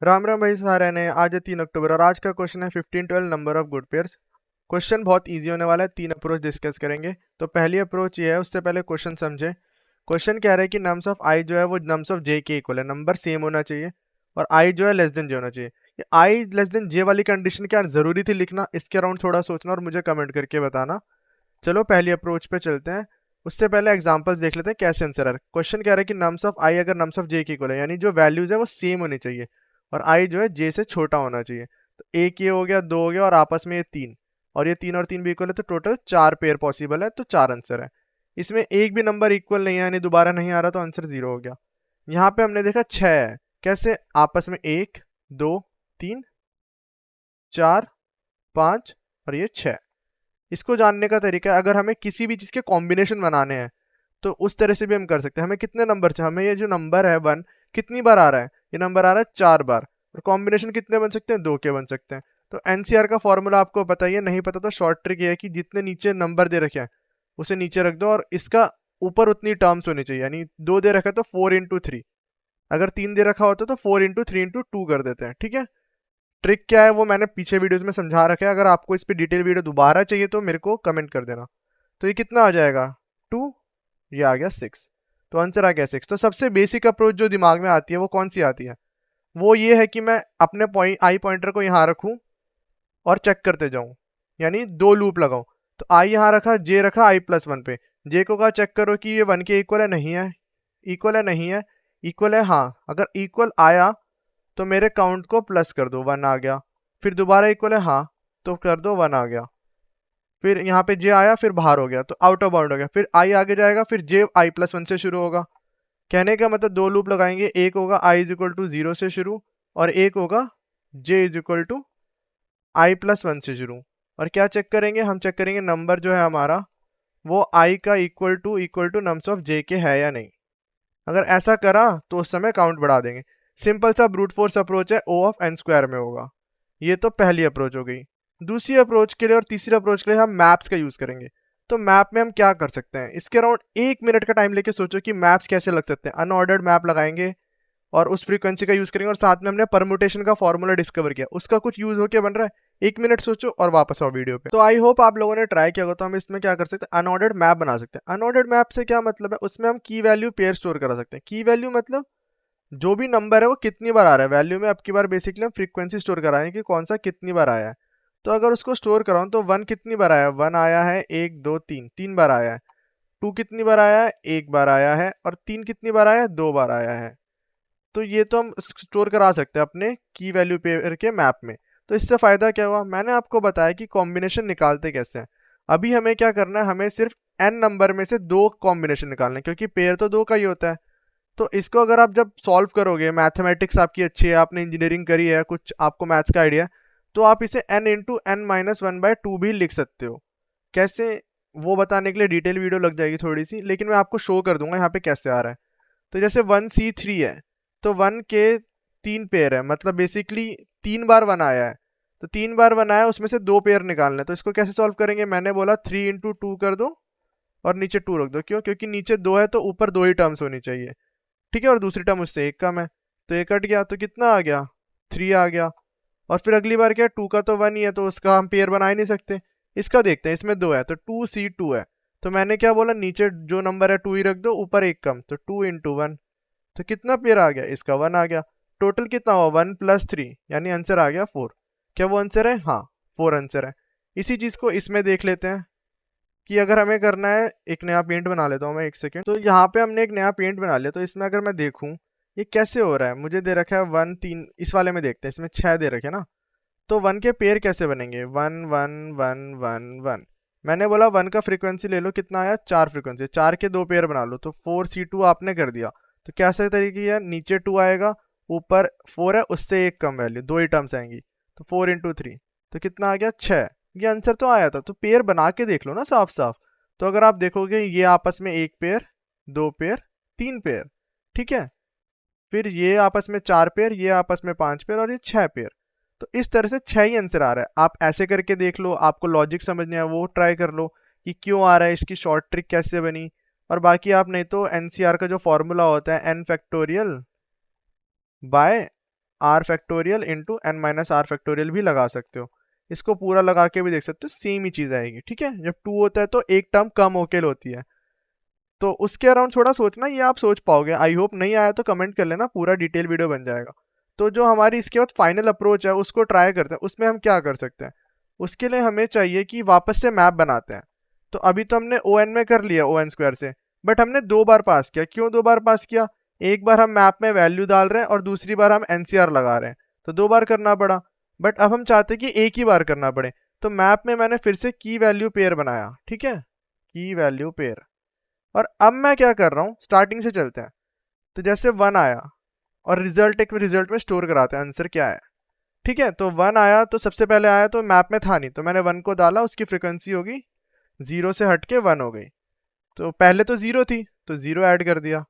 राम राम भाई सारे ने। आज है 3 अक्टूबर और आज का क्वेश्चन है 15-12 number of good pairs. Question बहुत इजी होने वाला है। 3 अप्रोच डिस्कस करेंगे। तो पहली अप्रोच ये है, उससे पहले क्वेश्चन समझे। क्वेश्चन कह रहा है कि नम्स ऑफ आई जो है वो नम्स ऑफ जे के इक्वल है, नंबर सेम होना चाहिए और आई जो है लेस देन जे होना चाहिए। ये आई लेस देन जे वाली कंडीशन क्या जरूरी थी लिखना? इसके अराउंड थोड़ा सोचना और मुझे कमेंट करके बताना। चलो पहली अप्रोच पे चलते हैं। उससे पहले एग्जांपल्स देख लेते हैं कैसे आंसर है। क्वेश्चन कह रहा है कि नम्स ऑफ आई अगर नम्स ऑफ जे की इक्वल है, यानी जो वैल्यूज है वो सेम होनी चाहिए और आई जो है जे से छोटा होना चाहिए। तो एक ये हो गया, दो हो गया और आपस में ये तीन, और ये तीन और तीन भी इक्वल है, तो टोटल 4 पेयर पॉसिबल है, तो 4 आंसर है। इसमें एक भी नंबर इक्वल नहीं है, यानी दोबारा नहीं आ रहा, तो आंसर 0 हो गया। यहाँ पे हमने देखा 6 है, कैसे? आपस में 1 2 3 4 5 और ये 6। इसको जानने का तरीका है, अगर हमें किसी भी चीज के कॉम्बिनेशन बनाने हैं तो उस तरह से भी हम कर सकते हैं। हमें कितने नंबर से, हमें ये जो नंबर है 1 कितनी बार आ रहा है? ये नंबर आ रहा है 4 बार। और कॉम्बिनेशन कितने बन सकते हैं? 2 के बन सकते हैं। तो एनसीआर का फॉर्मूला आपको पता ही है, नहीं पता तो शॉर्ट ट्रिक ये है कि जितने नीचे नंबर दे रखे हैं उसे नीचे रख दो और इसका ऊपर उतनी टर्म्स होनी चाहिए। यानी 2 दे रखा है तो 4 × 3, अगर 3 दे रखा होता तो 4 × 3 × 2 कर देते हैं। ठीक है, ट्रिक क्या है वो मैंने पीछे वीडियोस में समझा रखा है। अगर आपको इस पे डिटेल वीडियो दोबारा चाहिए तो मेरे को कमेंट कर देना। तो ये कितना आ जाएगा? 2, ये आ गया 6। तो आंसर आ गया 6। तो सबसे बेसिक अप्रोच जो दिमाग में आती है वो कौन सी आती है? वो ये है कि मैं अपने पॉइंट आई पॉइंटर को यहाँ रखूं और चेक करते जाऊं, यानी 2 लूप लगाऊं। तो आई यहाँ रखा, जे रखा i+1 पे। जे को कहा चेक करो कि ये 1 के इक्वल है, नहीं है। इक्वल है, नहीं है। इक्वल है, हाँ। अगर इक्वल आया तो मेरे काउंट को प्लस कर दो, 1 आ गया। फिर दोबारा इक्वल है, हाँ, तो कर दो, 1 आ गया। फिर यहाँ पे जे आया, फिर बाहर हो गया, तो आउट ऑफ बाउंड हो गया। फिर आई आगे जाएगा, फिर जे i+1 से शुरू होगा। कहने का मतलब 2 लूप लगाएंगे, एक होगा i = 0 से शुरू और एक होगा j i+1 से शुरू। और क्या चेक करेंगे? हम चेक करेंगे नंबर जो है हमारा वो i का equal to nums of j के है या नहीं। अगर ऐसा करा तो उस समय काउंट बढ़ा देंगे। सिंपल सा ब्रूट फोर्स अप्रोच है, O ऑफ n² में होगा। ये तो पहली अप्रोच हो गई। दूसरी अप्रोच के लिए और तीसरी अप्रोच के लिए हम मैप्स का यूज करेंगे। तो मैप में हम क्या कर सकते हैं? इसके अराउंड 1 मिनट का टाइम लेके सोचो कि मैप्स कैसे लग सकते हैं। अनऑर्डर्ड मैप लगाएंगे और उस फ्रीक्वेंसी का यूज करेंगे और साथ में हमने परमुटेशन का फॉर्मूला डिस्कवर किया, उसका कुछ यूज होके बन रहा है। 1 मिनट सोचो और वापस आओ वीडियो पे। तो आई होप आप लोगों ने ट्राई किया होगा। तो हम इसमें क्या कर सकते हैं? अनऑर्डर्ड मैप बना सकते हैं। अनऑर्डर्ड मैप से क्या मतलब है? उसमें हम की वैल्यू पेयर स्टोर करा सकते हैं। की वैल्यू मतलब जो भी नंबर है वो कितनी बार आ रहा है वैल्यू में। अब की बार बेसिकली हम फ्रीक्वेंसी स्टोर कराएंगे कि कौन सा कितनी बार आया है। तो अगर उसको स्टोर कराऊं तो 1 कितनी बार आया है? 1 आया है, 1 2 3, 3 बार आया है। 2 कितनी बार आया है? 1 बार आया है। और 3 कितनी बार आया है? 2 बार आया है। तो ये तो हम स्टोर करा सकते हैं अपने की वैल्यू पेयर के मैप में। तो इससे फायदा क्या हुआ? मैंने आपको बताया कि कॉम्बिनेशन निकालते कैसे हैं। अभी हमें क्या करना है? हमें सिर्फ n नंबर में से 2 कॉम्बिनेशन निकालने हैं, क्योंकि पेयर तो 2 का ही होता है। तो इसको अगर आप जब सॉल्व करोगे, मैथमेटिक्स आपकी अच्छी है, आपने इंजीनियरिंग करी है, कुछ आपको मैथ्स का आइडिया है, तो आप इसे n × n-1/2 भी लिख सकते हो। कैसे? वो बताने के लिए डिटेल वीडियो लग जाएगी थोड़ी सी, लेकिन मैं आपको शो कर दूंगा यहाँ पे कैसे आ रहा है। तो जैसे 1c3 है, तो 1 के 3 पेयर है, मतलब बेसिकली 3 बार 1 आया है। तो 3 बार 1 आया, उसमें से 2 पेयर निकालना है। तो इसको कैसे सॉल्व करेंगे? मैंने बोला 3 × 2 कर दो और नीचे 2 रख दो। क्यों? क्योंकि नीचे 2 है तो ऊपर 2 ही टर्म्स होनी चाहिए। ठीक है, और दूसरी टर्म उससे 1 कम है, तो ये कट गया। तो कितना आ गया? 3 आ गया। और फिर अगली बार क्या? 2 का तो 1 ही है, तो उसका हम पेयर बना ही नहीं सकते। इसका देखते हैं, इसमें 2 है तो 2c2 है। तो मैंने क्या बोला? नीचे जो नंबर है 2 ही रख दो, ऊपर 1 कम, तो 2 × 1। तो कितना पेयर आ गया? इसका 1 आ गया। टोटल कितना हुआ? 1 + 3, यानी आंसर आ गया 4। क्या वो आंसर है? हाँ, 4 आंसर है। इसी चीज को इसमें देख लेते हैं कि अगर हमें करना है, एक नया पेंट बना लेता हूँ मैं, 1 सेकेंड। तो यहाँ पे हमने एक नया पेंट बना लिया। तो इसमें अगर मैं देखूँ ये कैसे हो रहा है, मुझे दे रखा है 1 3, इस वाले में देखते हैं, इसमें 6 दे रखे ना। तो 1 के पेयर कैसे बनेंगे? 1 1 1 1 1। मैंने बोला 1 का फ्रीक्वेंसी ले लो, कितना आया? 4 फ्रीक्वेंसी, 4 के 2 पेयर बना लो। तो 4c2 आपने कर दिया। तो कैसे तरीके है? नीचे 2 आएगा, ऊपर 4 है, उससे एक कम वैल्यू, 2 ही टर्म्स आएंगी। तो 4 × 3, तो कितना आ गया? 6। ये आंसर तो आया था। तो पेयर बना के देख लो ना साफ साफ। तो अगर आप देखोगे ये आपस में 1 पेयर, 2 पेयर, 3 पेयर, ठीक है। फिर ये आपस में 4 पेयर, ये आपस में 5 पेयर और ये 6 पेयर। तो इस तरह से 6 ही आंसर आ रहा है। आप ऐसे करके देख लो, आपको लॉजिक समझना है वो ट्राई कर लो कि क्यों आ रहा है, इसकी शॉर्ट ट्रिक कैसे बनी। और बाकी आप नहीं तो एनसीआर का जो फॉर्मूला होता है n factorial by r factorial into n minus r factorial भी लगा सकते हो। इसको पूरा लगा के भी देख सकते हो, सेम ही चीज आएगी। ठीक है, जब 2 होता है तो एक टर्म कम होके होती है, तो उसके अराउंड थोड़ा सोचना, ये आप सोच पाओगे। आई होप, नहीं आया तो कमेंट कर लेना, पूरा डिटेल वीडियो बन जाएगा। तो जो हमारी इसके बाद फाइनल अप्रोच है उसको ट्राई करते हैं। उसमें हम क्या कर सकते हैं, उसके लिए हमें चाहिए कि वापस से मैप बनाते हैं। तो अभी तो हमने ओ एन में कर लिया ओ एन स्क्वायर से, बट हमने 2 बार पास किया। क्यों 2 बार पास किया, एक बार हम मैप में वैल्यू डाल रहे हैं और दूसरी बार हम एनसीआर लगा रहे हैं, तो 2 बार करना पड़ा। बट अब हम चाहते हैं कि एक ही बार करना पड़े, तो मैप में मैंने फिर से की वैल्यू पेयर बनाया। ठीक है, की वैल्यू पेयर। और अब मैं क्या कर रहा हूँ, स्टार्टिंग से चलते हैं। तो जैसे 1 आया और रिजल्ट में स्टोर कराते हैं आंसर क्या है। ठीक है, तो 1 आया तो सबसे पहले आया तो मैप में था नहीं, तो मैंने 1 को डाला, उसकी फ्रिक्वेंसी होगी 0 से हट के 1 हो गई। तो पहले तो 0 थी तो 0 ऐड कर दिया।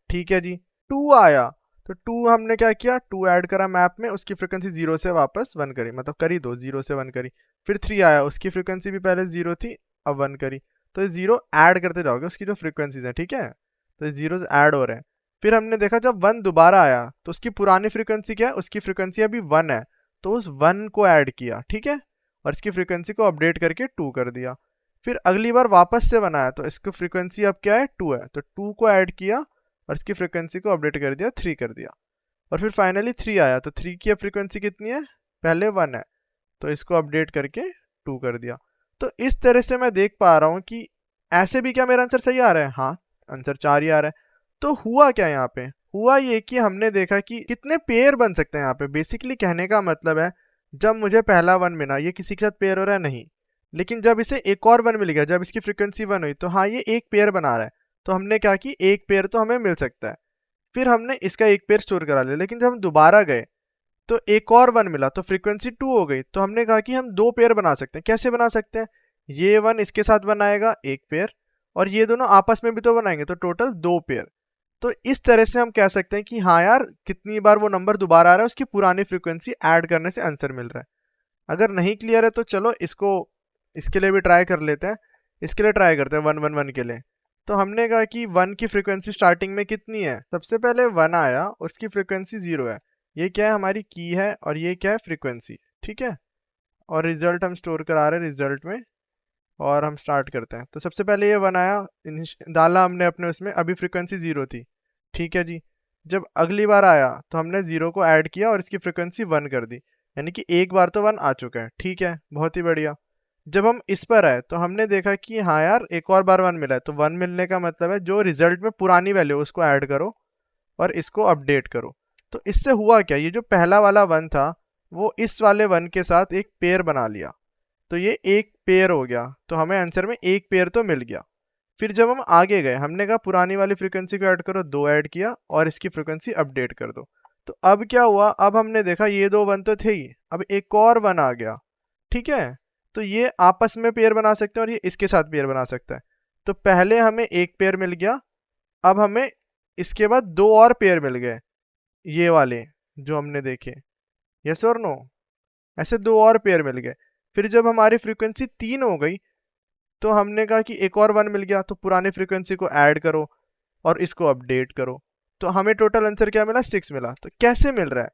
ठीक है जी, 2 आया तो 2 हमने क्या किया, 2 ऐड करा मैप में, उसकी फ्रिक्वेंसी 0 से वापस 1 करी, मतलब करी दो, 0 से 1 करी। फिर 3 आया, उसकी फ्रिक्वेंसी भी पहले 0 थी, अब 1 करी। तो ये 0 ऐड करते जाओगे उसकी जो फ्रिक्वेंसीज है। ठीक है, तो ये 0 ऐड हो रहे हैं। फिर हमने देखा जब 1 दोबारा आया तो उसकी पुरानी फ्रिक्वेंसी क्या है, उसकी फ्रिक्वेंसी अभी 1 है, तो उस 1 को ऐड किया। ठीक है, और इसकी फ्रिक्वेंसी को अपडेट करके 2 कर दिया। फिर अगली बार वापस से बनाया तो इसकी फ्रिक्वेंसी अब क्या है, 2 है, तो 2 को ऐड किया और इसकी फ्रिक्वेंसी को अपडेट कर दिया, 3 कर दिया। और फिर फाइनली 3 आया तो 3 की फ्रिक्वेंसी कितनी है, पहले 1 है, तो इसको अपडेट करके 2 कर दिया। तो इस तरह से मैं देख पा रहा हूँ कि ऐसे भी क्या मेरा आंसर सही आ रहा है, हाँ आंसर 4 ही आ रहा है। तो हुआ क्या यहाँ पे, हुआ ये कि हमने देखा कि कितने पेयर बन सकते हैं यहाँ पे। बेसिकली कहने का मतलब है, जब मुझे पहला 1 मिला, ये किसी के साथ पेयर हो रहा है नहीं, लेकिन जब इसे एक और 1 मिल गया, जब इसकी फ्रिक्वेंसी 1 हुई, तो हाँ ये एक पेयर बना रहा है, तो हमने क्या कि एक पेयर तो हमें मिल सकता है। फिर हमने इसका एक पेयर स्टोर करा लिया, लेकिन जब हम दोबारा गए तो एक और 1 मिला, तो फ्रीक्वेंसी 2 हो गई। तो हमने कहा कि हम 2 पेयर बना सकते हैं। कैसे बना सकते हैं, ये 1 इसके साथ बनाएगा एक पेयर, और ये दोनों आपस में भी तो बनाएंगे, तो टोटल 2 पेयर। तो इस तरह से हम कह सकते हैं कि हाँ यार, कितनी बार वो नंबर दोबारा आ रहा है, उसकी पुरानी फ्रीक्वेंसी ऐड करने से आंसर मिल रहा है। अगर नहीं क्लियर है तो चलो इसको, इसके लिए भी ट्राई कर लेते हैं। इसके लिए ट्राई करते हैं 1 1 1 के लिए। तो हमने कहा कि 1 की फ्रीक्वेंसी स्टार्टिंग में कितनी है, सबसे पहले 1 आया, उसकी फ्रीक्वेंसी 0 है। ये क्या है, हमारी की है, और ये क्या है, फ्रीक्वेंसी। ठीक है, और रिजल्ट हम स्टोर करा रहे हैं रिजल्ट में, और हम स्टार्ट करते हैं। तो सबसे पहले ये 1 आया, डाला हमने अपने उसमें, अभी फ्रीक्वेंसी 0 थी। ठीक है जी, जब अगली बार आया तो हमने 0 को ऐड किया और इसकी फ्रीक्वेंसी 1 कर दी, यानी कि एक बार तो 1 आ चुका है। ठीक है, बहुत ही बढ़िया। जब हम इस पर आए तो हमने देखा कि हाँ यार, एक और बार 1 मिला है, तो 1 मिलने का मतलब है जो रिजल्ट में पुरानी वैल्यू उसको ऐड करो और इसको अपडेट करो। तो इससे हुआ क्या, ये जो पहला वाला 1 था वो इस वाले 1 के साथ एक पेयर बना लिया, तो ये एक पेयर हो गया, तो हमें आंसर में एक पेयर तो मिल गया। फिर जब हम आगे गए, हमने कहा पुरानी वाली फ्रीक्वेंसी को ऐड करो, 2 ऐड किया और इसकी फ्रीक्वेंसी अपडेट कर दो। तो अब क्या हुआ, अब हमने देखा ये 2 1 तो थे ही, अब एक और 1 आ गया। ठीक है, तो ये आपस में पेयर बना सकते हैं और ये इसके साथ पेयर बना सकता है। तो पहले हमें एक पेयर मिल गया, अब हमें इसके बाद 2 और पेयर मिल गए, ये वाले जो हमने देखे। यस और नो, ऐसे 2 और पेयर मिल गए। फिर जब हमारी फ्रीक्वेंसी 3 हो गई तो हमने कहा कि एक और 1 मिल गया, तो पुरानी फ्रीक्वेंसी को ऐड करो और इसको अपडेट करो। तो हमें टोटल आंसर क्या मिला, 6 मिला। तो कैसे मिल रहा है,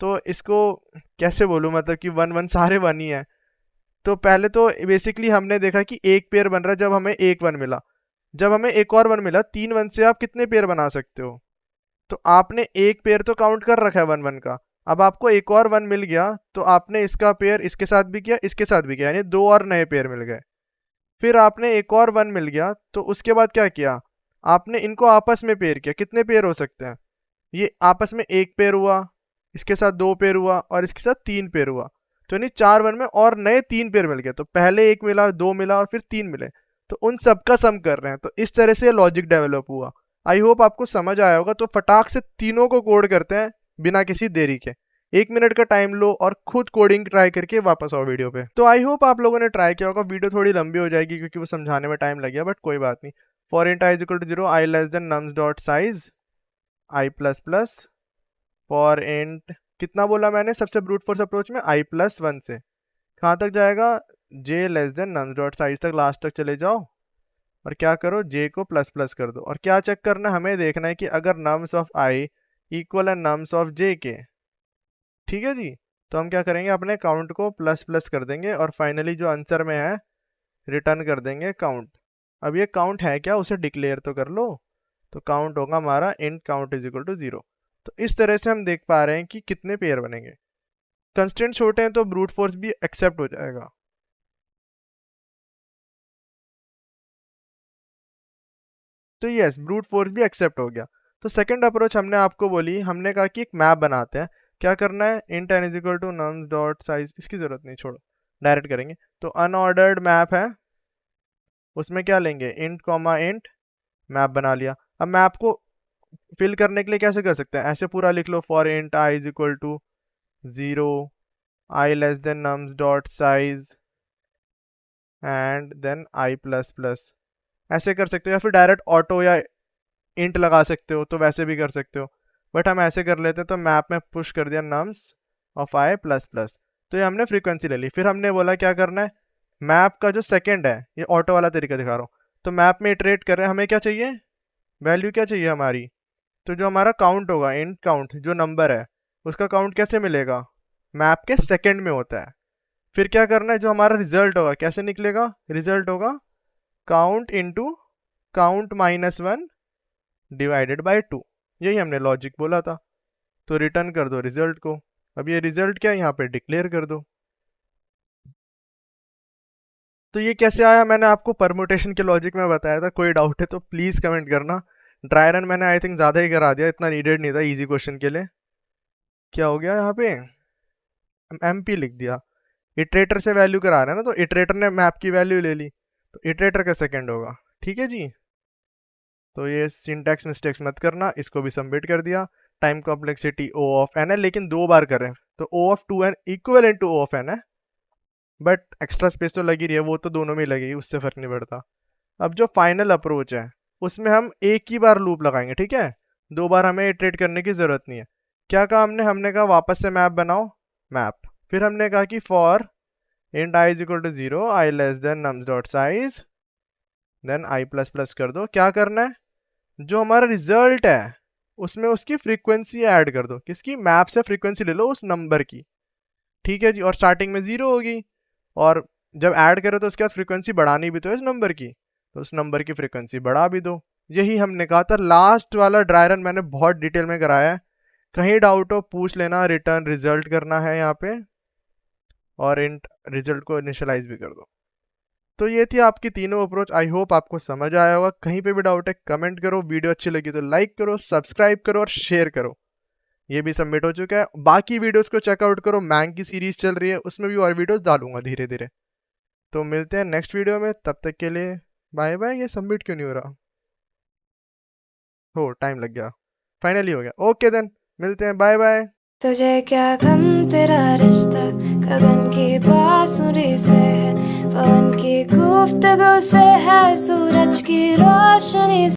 तो इसको कैसे बोलूँ, मतलब कि 1 1 सारे 1 ही है। तो पहले तो बेसिकली हमने देखा कि एक पेयर बन रहा है जब हमें एक 1 मिला। जब हमें एक और 1 मिला, 3 1 से आप कितने पेयर बना सकते हो, तो आपने एक पेयर तो काउंट कर रखा है 1 1 का। अब आपको एक और 1 मिल गया, तो आपने इसका पेयर इसके साथ भी किया, इसके साथ भी किया, यानी 2 और नए पेयर मिल गए। फिर आपने एक और 1 मिल गया, तो उसके बाद क्या किया, आपने इनको आपस में पेयर किया। कितने पेयर हो सकते हैं, ये आपस में एक पेयर हुआ, इसके साथ 2 पेयर हुआ और इसके साथ 3 पेयर हुआ, तो यानी 4 1 में और नए 3 पेयर मिल गए। तो पहले एक मिला, 2 मिला और फिर 3 मिले, तो उन सब का सम कर रहे हैं। तो इस तरह से लॉजिक डेवलप हुआ। आई होप आपको समझ आया होगा। तो फटाक से तीनों को कोड करते हैं बिना किसी देरी के। 1 मिनट का टाइम लो और खुद कोडिंग ट्राई करके वापस आओ वीडियो पे। तो आई होप आप लोगों ने ट्राई किया होगा। वीडियो थोड़ी लंबी हो जाएगी क्योंकि वो समझाने में टाइम लग गया, बट कोई बात नहीं। For int i is equal to 0, i less than nums dot size i plus plus. For int कितना बोला मैंने सबसे ब्रूट फोर्स अप्रोच में, i+1 से कहाँ तक जाएगा, j less than nums dot size तक, लास्ट तक चले जाओ और क्या करो, j को प्लस प्लस कर दो। और क्या चेक करना है, हमें देखना है कि अगर नम्स ऑफ i इक्वल है नम्स ऑफ j के, ठीक है जी। तो हम क्या करेंगे, अपने काउंट को प्लस प्लस कर देंगे और फाइनली जो आंसर में है रिटर्न कर देंगे काउंट। अब ये काउंट है क्या, उसे डिक्लेयर तो कर लो। तो काउंट होगा हमारा int count is equal to 0। तो इस तरह से हम देख पा रहे हैं कि कितने पेयर बनेंगे। कंस्टेंट छोटे हैं तो ब्रूट फोर्स भी एक्सेप्ट हो जाएगा। तो यस, ब्रूट फोर्स भी एक्सेप्ट हो गया। तो सेकंड अप्रोच हमने आपको बोली, हमने कहा कि एक मैप बनाते हैं। क्या करना है, int n is equal to nums dot size, इसकी जरूरत नहीं, छोड़ो, डायरेक्ट करेंगे। तो अनऑर्डर्ड मैप है, उसमें क्या लेंगे, इंट कॉमा इंट, मैप बना लिया। अब मैप को फिल करने के लिए कैसे कर सकते हैं, ऐसे पूरा लिख लो, for int i is equal to 0, i less than nums dot size and then i plus plus, ऐसे कर सकते हो। या फिर डायरेक्ट ऑटो या इंट लगा सकते हो, तो वैसे भी कर सकते हो। बट हम ऐसे कर लेते हैं, तो मैप में पुश कर दिया nums of i plus plus. तो ये हमने फ्रीक्वेंसी ले ली। फिर हमने बोला क्या करना है, मैप का जो सेकंड है, ये ऑटो वाला तरीका दिखा रहा हूँ, तो मैप में इटरेट कर रहे हैं, हमें क्या चाहिए, वैल्यू क्या चाहिए हमारी। तो जो हमारा काउंट होगा, इंट काउंट जो नंबर है, उसका काउंट कैसे मिलेगा, मैप के सेकंड में होता है। फिर क्या करना है, जो हमारा रिजल्ट होगा कैसे निकलेगा, रिजल्ट होगा count into count minus 1 divided by 2। यही हमने लॉजिक बोला था। तो रिटर्न कर दो रिजल्ट को। अब ये रिजल्ट क्या है, यहाँ पे डिक्लेयर कर दो। तो ये कैसे आया, मैंने आपको परमुटेशन के लॉजिक में बताया था। कोई डाउट है तो प्लीज कमेंट करना। ड्राई रन मैंने आई थिंक ज्यादा ही करा दिया, इतना नीडेड नहीं था इजी क्वेश्चन के लिए। क्या हो गया यहाँ पे, एमपी लिख दिया। इटरेटर से वैल्यू करा रहे हैं ना, तो इटरेटर ने मैप की वैल्यू ले ली, तो इटरेटर का सेकंड होगा। ठीक है जी। तो ये सिंटैक्स मिस्टेक्स मत करना, इसको भी सबमिट कर दिया। Time complexity O of N है, लेकिन 2 बार करें, तो O of 2n equal to O of N है। बट एक्स्ट्रा स्पेस तो लगी रही है, वो तो दोनों में लगेगी, उससे फर्क नहीं पड़ता। अब जो फाइनल अप्रोच है, उसमें हम एक ही बार लूप लगाएंगे, ठीक है, 2 बार हमें इटरेट करने की जरूरत नहीं है। क्या कहा हमने कहा वापस से मैप बनाओ, मैप। फिर हमने कहा कि for int i is equal to 0, i less than nums dot size, then i plus plus कर दो। क्या करना है, जो हमारा रिजल्ट है उसमें उसकी फ्रीक्वेंसी ऐड कर दो। किसकी, मैप से फ्रीक्वेंसी ले लो उस नंबर की। ठीक है जी। और स्टार्टिंग में 0 होगी, और जब ऐड करो तो उसके बाद फ्रीक्वेंसी बढ़ानी भी तो है इस नंबर की, तो उस नंबर की फ्रीक्वेंसी बढ़ा भी दो। यही हमने कहा था। लास्ट वाला ड्राई रन मैंने बहुत डिटेल में कराया है, कहीं डाउट हो पूछ लेना। रिटर्न रिजल्ट करना है यहाँ पे, और इंट रिजल्ट को इनिशियलाइज भी कर दो। तो ये थी आपकी तीनों अप्रोच। आई होप आपको समझ आया होगा। कहीं पे भी डाउट है कमेंट करो, वीडियो अच्छी लगी तो लाइक करो, सब्सक्राइब करो और शेयर करो। ये भी सबमिट हो चुका है। बाकी वीडियोस को चेकआउट करो, मैंग की सीरीज चल रही है, उसमें भी और वीडियोस डालूंगा धीरे धीरे। तो मिलते हैं नेक्स्ट वीडियो में, तब तक के लिए बाय बाय। ये सबमिट क्यों नहीं हो रहा, हो टाइम लग गया, फाइनली हो गया। ओके देन, मिलते हैं, बाय बाय। तुझे क्या गम तेरा रिश्ता गगन की बांसुरी से है, पवन की गुफ्तगू से है, सूरज की रोशनी